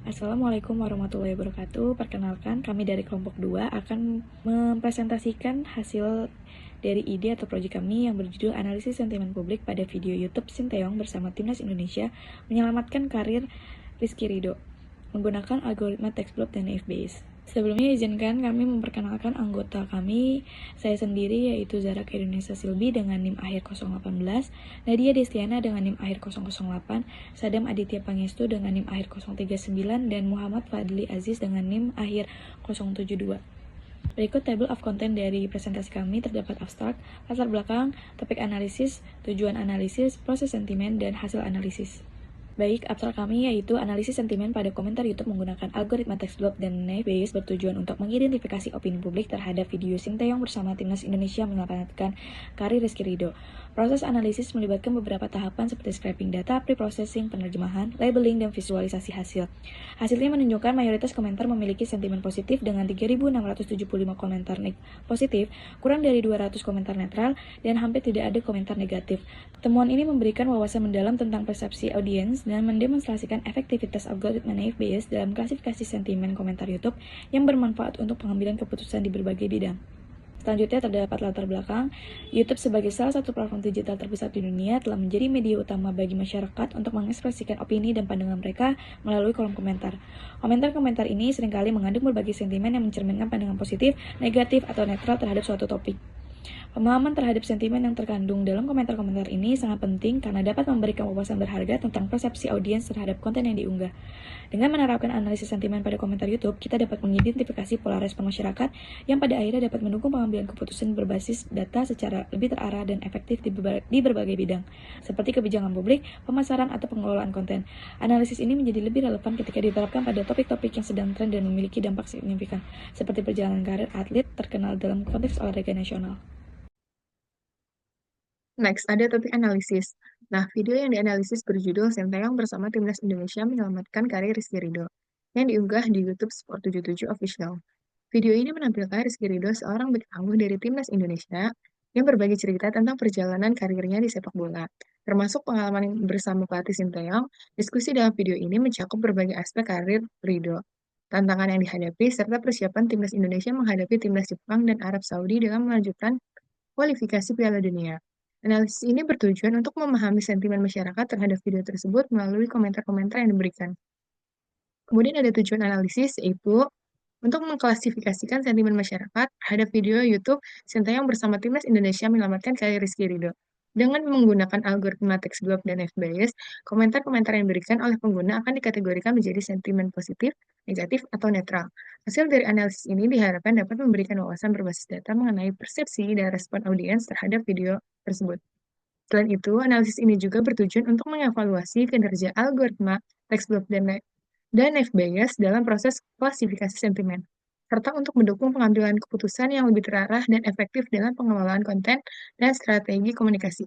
Assalamualaikum warahmatullahi wabarakatuh. Perkenalkan, kami dari kelompok 2 akan mempresentasikan hasil dari ide atau proyek kami yang berjudul Analisis Sentimen Publik pada video YouTube Sinteyong bersama Timnas Indonesia menyelamatkan karir Rizky Ridho menggunakan algoritma text block dan FBS. Sebelumnya izinkan kami memperkenalkan anggota kami, saya sendiri yaitu Zara Kairunnisa Silbi dengan NIM akhir 018, Nadia Destiana dengan NIM akhir 008, Sadam Aditya Pangestu dengan NIM akhir 039, dan Muhammad Fadli Aziz dengan NIM akhir 072. Berikut table of content dari presentasi kami terdapat abstrak, latar belakang, topik analisis, tujuan analisis, proses sentimen, dan hasil analisis. Baik, abstrak kami yaitu analisis sentimen pada komentar YouTube menggunakan algoritma text block dan FBS bertujuan untuk mengidentifikasi opini publik terhadap video Sinteyong bersama Timnas Indonesia menyelamatkan karir Rizky Ridho. Proses analisis melibatkan beberapa tahapan seperti scraping data, pre-processing, penerjemahan, labeling, dan visualisasi hasil. Hasilnya menunjukkan mayoritas komentar memiliki sentimen positif dengan 3.675 komentar positif, kurang dari 200 komentar netral, dan hampir tidak ada komentar negatif. Temuan ini memberikan wawasan mendalam tentang persepsi audiens dan mendemonstrasikan efektivitas algoritma FBS dalam klasifikasi sentimen komentar YouTube yang bermanfaat untuk pengambilan keputusan di berbagai bidang. Selanjutnya terdapat latar belakang. YouTube sebagai salah satu platform digital terbesar di dunia telah menjadi media utama bagi masyarakat untuk mengekspresikan opini dan pandangan mereka melalui kolom komentar. Komentar-komentar ini seringkali mengandung berbagai sentimen yang mencerminkan pandangan positif, negatif, atau netral terhadap suatu topik. Pemahaman terhadap sentimen yang terkandung dalam komentar-komentar ini sangat penting karena dapat memberikan wawasan berharga tentang persepsi audiens terhadap konten yang diunggah. Dengan menerapkan analisis sentimen pada komentar YouTube, kita dapat mengidentifikasi pola respon masyarakat yang pada akhirnya dapat mendukung pengambilan keputusan berbasis data secara lebih terarah dan efektif di berbagai bidang, seperti kebijakan publik, pemasaran, atau pengelolaan konten. Analisis ini menjadi lebih relevan ketika diterapkan pada topik-topik yang sedang tren dan memiliki dampak signifikan, seperti perjalanan karir atlet terkenal dalam konteks olahraga nasional. Next, ada topik analisis. Nah, video yang dianalisis berjudul Sinteyong bersama Timnas Indonesia menyelamatkan karir Rizky Ridho, yang diunggah di YouTube Sport77 Official. Video ini menampilkan Rizky Ridho, seorang bek tangguh dari Timnas Indonesia, yang berbagi cerita tentang perjalanan karirnya di sepak bola. Termasuk pengalaman bersama pelatih Sinteyong, diskusi dalam video ini mencakup berbagai aspek karir Ridho, tantangan yang dihadapi, serta persiapan Timnas Indonesia menghadapi Timnas Jepang dan Arab Saudi dalam melanjutkan kualifikasi Piala Dunia. Analisis ini bertujuan untuk memahami sentimen masyarakat terhadap video tersebut melalui komentar-komentar yang diberikan. Kemudian ada tujuan analisis, yaitu untuk mengklasifikasikan sentimen masyarakat terhadap video YouTube Sinteyong bersama Timnas Indonesia menyelamatkan karir Rizky Ridho. Dengan menggunakan algoritma text block dan FBS, komentar-komentar yang diberikan oleh pengguna akan dikategorikan menjadi sentimen positif, negatif, atau netral. Hasil dari analisis ini diharapkan dapat memberikan wawasan berbasis data mengenai persepsi dan respon audiens terhadap video tersebut. Selain itu, analisis ini juga bertujuan untuk mengevaluasi kinerja algoritma text block dan FBS dalam proses klasifikasi sentimen, serta untuk mendukung pengambilan keputusan yang lebih terarah dan efektif dalam pengelolaan konten dan strategi komunikasi.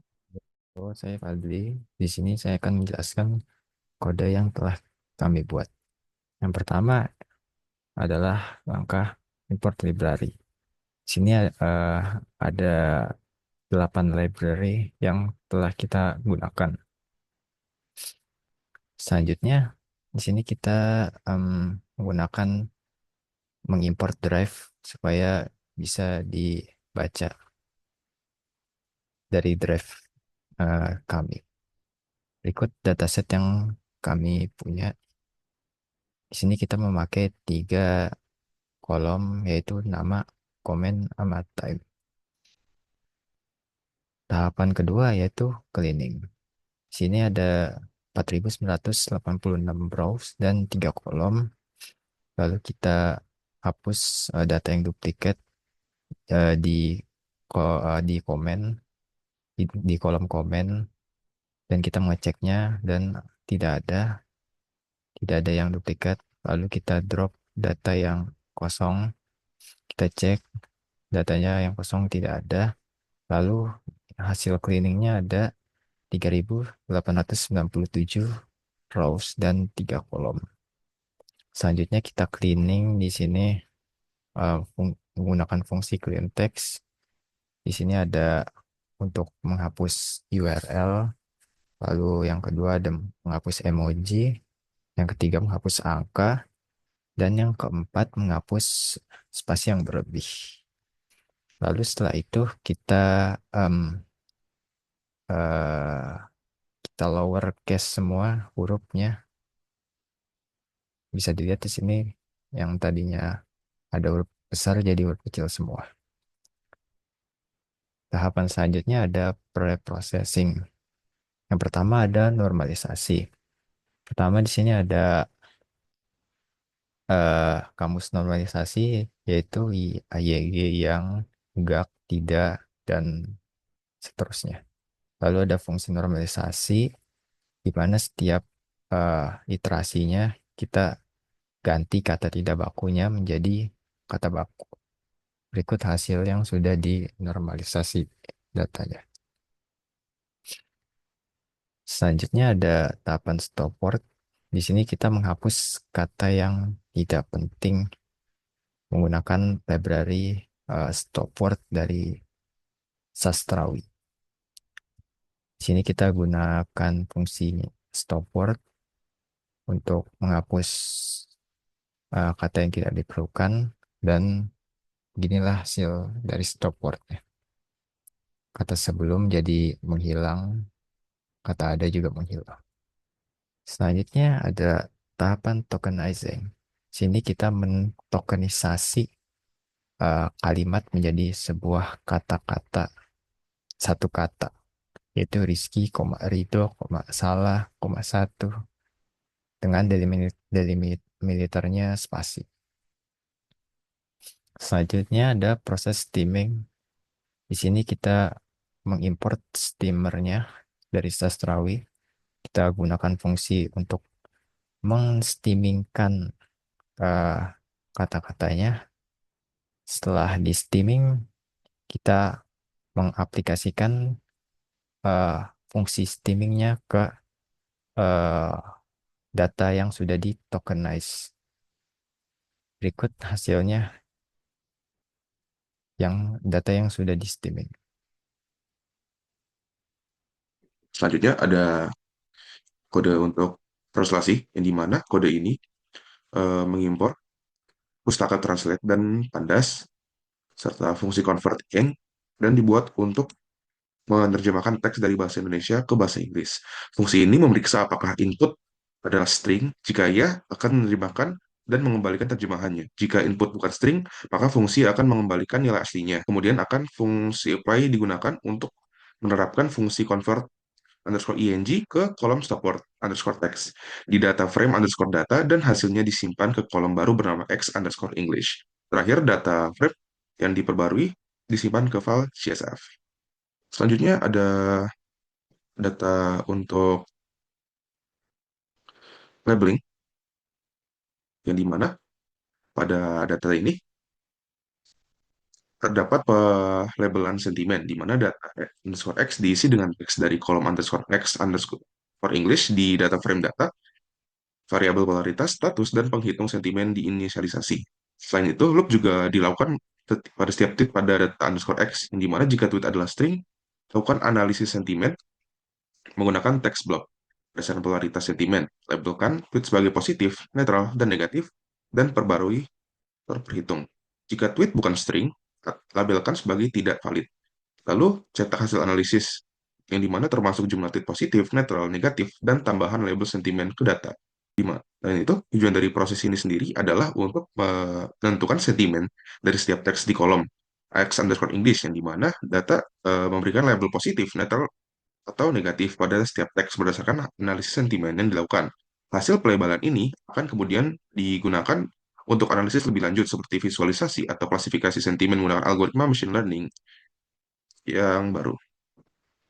Saya Fadli. Di sini saya akan menjelaskan kode yang telah kami buat. Yang pertama adalah langkah import library. Di sini ada 8 library yang telah kita gunakan. Selanjutnya, di sini kita menggunakan mengimport drive supaya bisa dibaca dari drive kami. Berikut dataset yang kami punya. Di sini kita memakai 3 kolom, yaitu nama, komen, sama time. Tahapan kedua yaitu cleaning. Di sini ada 4.986 browse dan 3 kolom. Lalu kita hapus data yang duplikat di di komen, di kolom komen, dan kita mengeceknya dan tidak ada tidak ada yang duplikat. Lalu kita drop data yang kosong, kita cek datanya yang kosong tidak ada. Lalu hasil cleaningnya ada 3.897 rows dan 3 kolom. Selanjutnya kita cleaning di sini menggunakan fungsi clean text. Di sini ada untuk menghapus URL. Lalu yang kedua ada menghapus emoji. Yang ketiga menghapus angka. Dan yang keempat menghapus spasi yang berlebih. Lalu setelah itu eh, kita lower case semua hurufnya. Bisa dilihat di sini yang tadinya ada huruf besar jadi huruf kecil semua. Tahapan selanjutnya ada preprocessing. Yang pertama ada normalisasi. Pertama di sini ada kamus normalisasi yaitu IYG yang enggak, tidak, dan seterusnya. Lalu ada fungsi normalisasi di mana setiap iterasinya kita ganti kata tidak bakunya menjadi kata baku. Berikut hasil yang sudah dinormalisasi datanya. Selanjutnya ada tahapan stop word. Di sini kita menghapus kata yang tidak penting menggunakan library stop word dari Sastrawi. Di sini kita gunakan fungsi stop word untuk menghapus kata yang tidak diperlukan, dan beginilah hasil dari stop word-nya. Kata sebelum jadi menghilang, kata ada juga menghilang. Selanjutnya ada tahapan tokenizing. Sini kita mentokenisasi kalimat menjadi sebuah kata-kata, satu kata, yaitu Rizky, Rido, salah, satu, dengan delimiternya spasi. Selanjutnya ada proses steaming. Di sini kita mengimport steamernya dari Sastrawi. Kita gunakan fungsi untuk mengsteamingkan kata-katanya. Setelah di steaming, kita mengaplikasikan fungsi steamingnya ke uh, data yang sudah di tokenize. Berikut hasilnya data yang sudah di steaming. Selanjutnya ada kode untuk translasi, yang dimana kode ini mengimpor pustaka translate dan pandas serta fungsi convert ing, dan dibuat untuk menerjemahkan teks dari bahasa Indonesia ke bahasa Inggris. Fungsi ini memeriksa apakah input adalah string. Jika iya, akan menerjemahkan dan mengembalikan terjemahannya. Jika input bukan string, maka fungsi akan mengembalikan nilai aslinya. Kemudian akan fungsi apply digunakan untuk menerapkan fungsi convert underscore ing ke kolom stopword underscore text di data frame underscore data, dan hasilnya disimpan ke kolom baru bernama x underscore English. Terakhir, data frame yang diperbarui disimpan ke file CSV. Selanjutnya ada data untuk labeling, yang dimana pada data ini terdapat pelabelan sentimen, di mana data underscore x diisi dengan teks dari kolom underscore x underscore for English di data frame data, variabel polaritas, status, dan penghitung sentimen diinisialisasi. Selain itu, loop juga dilakukan pada setiap tweet pada data underscore x, yang dimana jika tweet adalah string, lakukan analisis sentimen menggunakan text block. Berdasarkan polaritas sentimen, labelkan tweet sebagai positif, netral, dan negatif, dan perbarui terperhitung. Jika tweet bukan string, labelkan sebagai tidak valid. Lalu, cetak hasil analisis, yang dimana termasuk jumlah tweet positif, netral, negatif, dan tambahan label sentimen ke data. Dan itu, tujuan dari proses ini sendiri adalah untuk menentukan sentimen dari setiap teks di kolom x underscore English, yang dimana data memberikan label positif, netral, atau negatif pada setiap teks berdasarkan analisis sentimen yang dilakukan. Hasil pelabelan ini akan kemudian digunakan untuk analisis lebih lanjut seperti visualisasi atau klasifikasi sentimen menggunakan algoritma machine learning yang baru.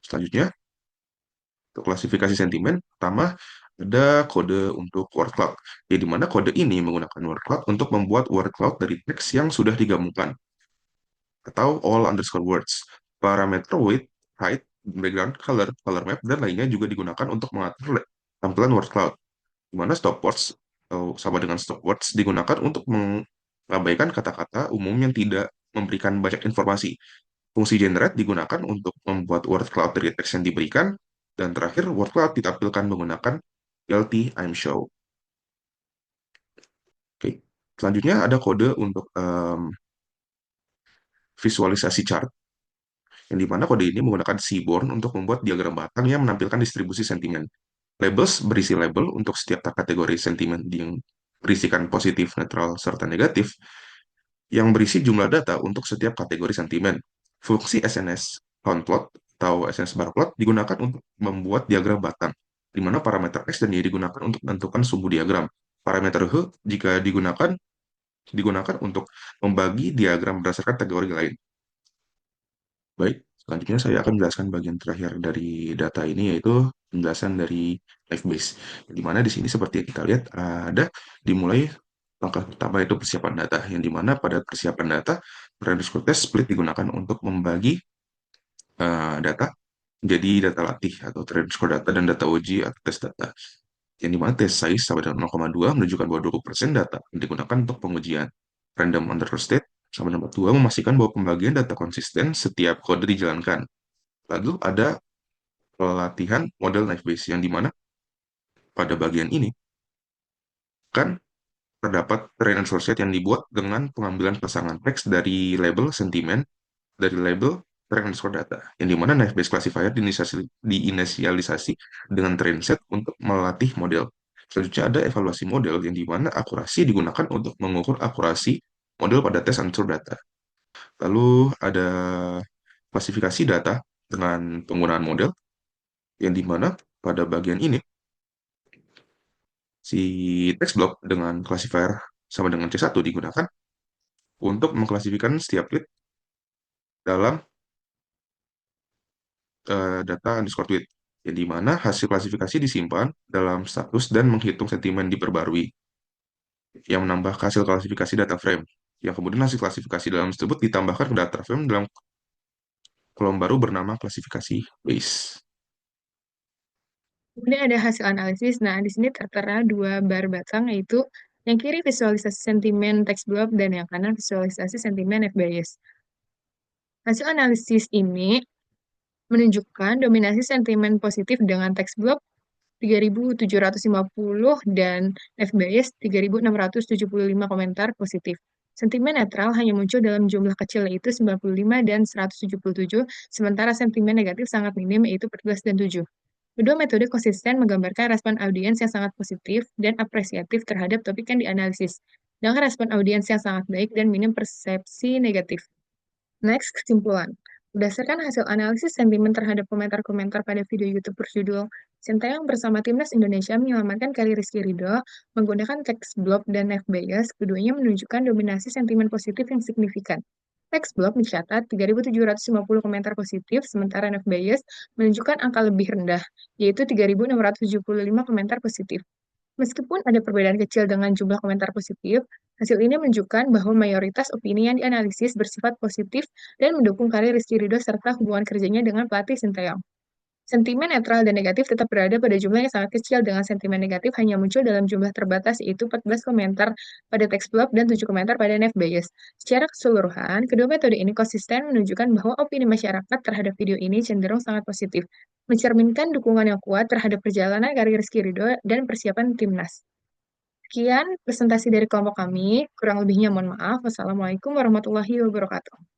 Selanjutnya, untuk klasifikasi sentimen, pertama ada kode untuk word cloud, di mana kode ini menggunakan word cloud untuk membuat word cloud dari teks yang sudah digabungkan, atau all underscore words. Parameter width, height, background, color, color map, dan lainnya juga digunakan untuk mengatur tampilan word cloud, di mana stopwords atau sama dengan stopwords digunakan untuk mengabaikan kata-kata umum yang tidak memberikan banyak informasi. Fungsi generate digunakan untuk membuat word cloud dari teks yang diberikan, dan terakhir word cloud ditampilkan menggunakan LT I'm show. Selanjutnya ada kode untuk visualisasi chart, yang dimana kode ini menggunakan Seaborn untuk membuat diagram batang yang menampilkan distribusi sentimen. Labels berisi label untuk setiap kategori sentimen yang berisikan positif, netral, serta negatif, yang berisi jumlah data untuk setiap kategori sentimen. Fungsi SNS countplot atau SNS bar plot digunakan untuk membuat diagram batang, di mana parameter X dan Y digunakan untuk menentukan sumbu diagram. Parameter H jika digunakan untuk membagi diagram berdasarkan kategori lain. Baik, selanjutnya saya akan menjelaskan bagian terakhir dari data ini, yaitu penjelasan dari live base. Di mana di sini seperti yang kita lihat ada dimulai langkah pertama yaitu persiapan data, yang dimana pada persiapan data, underscore test split digunakan untuk membagi data menjadi data latih atau underscore data dan data uji atau tes data. Yang dimana test size sama dengan 0,2 menunjukkan bahwa 20% data yang digunakan untuk pengujian. Random underscore state sama dengan 2 memastikan bahwa pembagian data konsisten setiap kode dijalankan. Lalu ada pelatihan model knife base, yang dimana pada bagian ini kan terdapat train and source set yang dibuat dengan pengambilan pasangan teks dari label sentimen, dari label train underscore data, yang dimana knife base classifier diinisialisasi dengan train set untuk melatih model. Selanjutnya ada evaluasi model, yang dimana akurasi digunakan untuk mengukur akurasi model pada tes unsur data. Lalu ada klasifikasi data dengan penggunaan model, yang dimana pada bagian ini si text block dengan classifier sama dengan C1 digunakan untuk mengklasifikasikan setiap tweet dalam data underscore tweet, yang dimana hasil klasifikasi disimpan dalam status dan menghitung sentimen diperbarui, yang menambah hasil klasifikasi data frame, yang kemudian hasil klasifikasi dalam tersebut ditambahkan ke data frame dalam kolom baru bernama klasifikasi base. Kemudian ada hasil analisis. Nah, di sini tertera dua bar batang, yaitu yang kiri visualisasi sentimen text block dan yang kanan visualisasi sentimen FBS. Hasil analisis ini menunjukkan dominasi sentimen positif dengan text block 3.750 dan FBS 3.675 komentar positif. Sentimen netral hanya muncul dalam jumlah kecil, yaitu 95 dan 177, sementara sentimen negatif sangat minim, yaitu 14 dan 7. Kedua metode konsisten menggambarkan respon audiens yang sangat positif dan apresiatif terhadap topik yang dianalisis, dengan respon audiens yang sangat baik dan minim persepsi negatif. Next, kesimpulan. Berdasarkan hasil analisis sentimen terhadap komentar-komentar pada video YouTube berjudul Sinteyong bersama Timnas Indonesia menyelamatkan karir Rizky Ridho menggunakan text block dan FBS, keduanya menunjukkan dominasi sentimen positif yang signifikan. Text block mencatat 3.750 komentar positif, sementara FBS menunjukkan angka lebih rendah, yaitu 3.675 komentar positif. Meskipun ada perbedaan kecil dengan jumlah komentar positif, hasil ini menunjukkan bahwa mayoritas opini yang dianalisis bersifat positif dan mendukung karir Rizky Ridho serta hubungan kerjanya dengan pelatih Sinteyong. Sentimen netral dan negatif tetap berada pada jumlah yang sangat kecil, dengan sentimen negatif hanya muncul dalam jumlah terbatas, yaitu 14 komentar pada text block dan 7 komentar pada NFBS. Secara keseluruhan, kedua metode ini konsisten menunjukkan bahwa opini masyarakat terhadap video ini cenderung sangat positif, mencerminkan dukungan yang kuat terhadap perjalanan karir Rizky Ridho dan persiapan timnas. Sekian presentasi dari kelompok kami, kurang lebihnya mohon maaf. Wassalamualaikum warahmatullahi wabarakatuh.